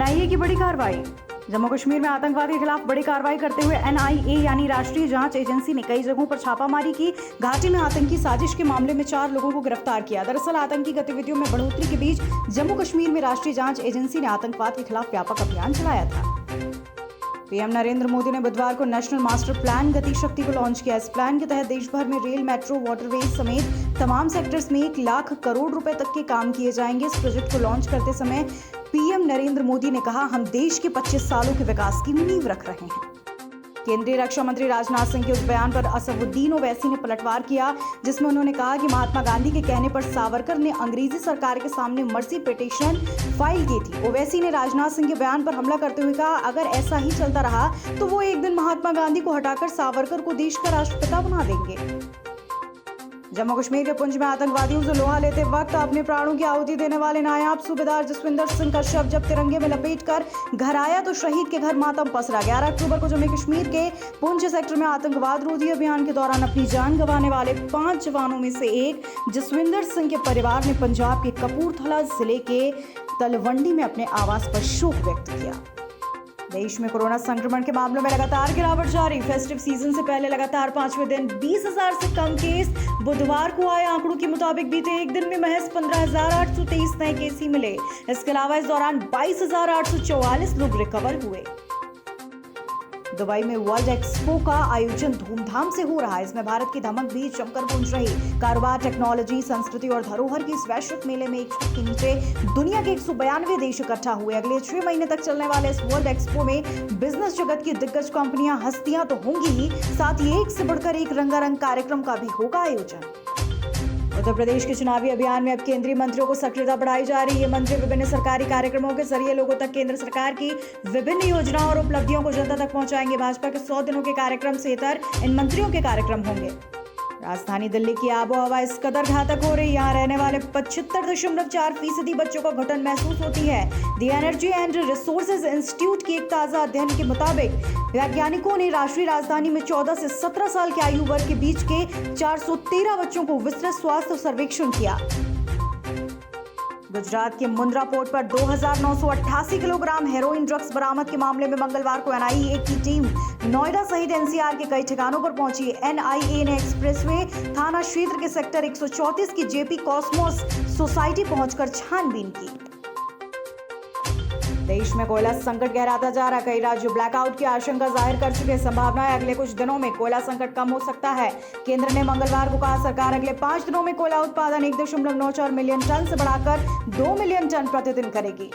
NIA की बड़ी कार्रवाई। जम्मू कश्मीर में आतंकवाद के खिलाफ बड़ी कार्रवाई करते हुए एनआईए यानी राष्ट्रीय जांच एजेंसी ने कई जगहों पर छापामारी की। घाटी में आतंकी साजिश के मामले में 4 लोगों को गिरफ्तार किया। दरअसल आतंकी गतिविधियों में बढ़ोतरी के बीच जम्मू कश्मीर में राष्ट्रीय जांच एजेंसी ने आतंकवाद के खिलाफ व्यापक अभियान चलाया था। पीएम नरेंद्र मोदी ने बुधवार को नेशनल मास्टर प्लान गति शक्ति को लॉन्च किया। इस प्लान के तहत देश भर में रेल, मेट्रो, वाटरवेज समेत तमाम सेक्टर्स में 1 लाख करोड़ रुपए तक के काम किए जाएंगे। इस प्रोजेक्ट को लॉन्च करते समय पीएम नरेंद्र मोदी ने कहा, हम देश के 25 सालों के विकास की नींव रख रहे हैं। केंद्रीय रक्षा मंत्री राजनाथ सिंह के उस बयान पर असदुद्दीन ओवैसी ने पलटवार किया, जिसमें उन्होंने कहा कि महात्मा गांधी के कहने पर सावरकर ने अंग्रेजी सरकार के सामने मर्सी पिटीशन फाइल की थी। ओवैसी ने राजनाथ सिंह के बयान पर हमला करते हुए कहा, अगर ऐसा ही चलता रहा तो वो एक दिन महात्मा गांधी को हटाकर सावरकर को देश का राष्ट्रपिता बना देंगे। जम्मू कश्मीर के पुंछ में आतंकवादियों से लोहा लेते वक्त अपने प्राणों की आहुति देने वाले नायाब सूबेदार जसविंदर सिंह का शव जब तिरंगे में लपेटकर घर आया तो शहीद के घर मातम पसरा। 11 अक्टूबर को जम्मू कश्मीर के पुंछ सेक्टर में आतंकवाद रोधी अभियान के दौरान अपनी जान गंवाने वाले 5 जवानों में से एक जसविंदर सिंह के परिवार ने पंजाब के कपूरथला जिले के तलवंडी में अपने आवास पर शोक व्यक्त किया। देश में कोरोना संक्रमण के मामलों में लगातार गिरावट जारी। फेस्टिव सीजन से पहले लगातार 5वें दिन 20,000 से कम केस। बुधवार को आए आंकड़ों के मुताबिक बीते एक दिन में महज 15,823 नए केस ही मिले। इसके अलावा इस दौरान 22,844 लोग रिकवर हुए। दुबई में वर्ल्ड एक्सपो का आयोजन धूमधाम से हो रहा है। इसमें भारत की धमक भी जमकर गूंज रही। कारोबार, टेक्नोलॉजी, संस्कृति और धरोहर के इस वैश्विक मेले में एक छत के नीचे दुनिया के 192 देश इकट्ठा हुए। अगले 6 महीने तक चलने वाले इस वर्ल्ड एक्सपो में बिजनेस जगत की दिग्गज कंपनियां, हस्तियां तो होंगी ही, साथ ही एक से बढ़कर एक रंगारंग कार्यक्रम का भी होगा आयोजन। उत्तर प्रदेश के चुनावी अभियान में अब केंद्रीय मंत्रियों को सक्रियता बढ़ाई जा रही है। मंत्री विभिन्न सरकारी कार्यक्रमों के जरिए लोगों तक केंद्र सरकार की विभिन्न योजनाओं और उपलब्धियों को जनता तक पहुंचाएंगे। भाजपा के 100 दिनों के कार्यक्रम से इतर इन मंत्रियों के कार्यक्रम होंगे। राजधानी दिल्ली की आबोहवा इस कदर घातक हो रही, यहाँ रहने वाले 75.4% बच्चों को घुटन महसूस होती है। The energy and resources institute की एक ताजा अध्ययन के मुताबिक वैज्ञानिकों ने राष्ट्रीय राजधानी में 14 से 17 साल के आयु वर्ग के बीच के 413 बच्चों को विस्तृत स्वास्थ्य सर्वेक्षण किया। गुजरात के मुंद्रा पोर्ट पर 2,988 किलोग्राम हेरोइन ड्रग्स बरामद के मामले में मंगलवार को एनआईए की टीम नोएडा सहित एनसीआर के कई ठिकानों पर पहुंची। एनआईए ने एक्सप्रेसवे थाना क्षेत्र के सेक्टर 134 की जेपी कॉस्मोस सोसाइटी पहुंचकर छानबीन की। देश में कोयला संकट गहराता जा रहा है। कई राज्य ब्लैकआउट की आशंका जाहिर कर चुके हैं। संभावना है अगले कुछ दिनों में कोयला संकट कम हो सकता है। केंद्र ने मंगलवार को कहा, सरकार अगले 5 दिनों में कोयला उत्पादन 1.94 मिलियन टन से बढ़ाकर 2 मिलियन टन प्रतिदिन करेगी।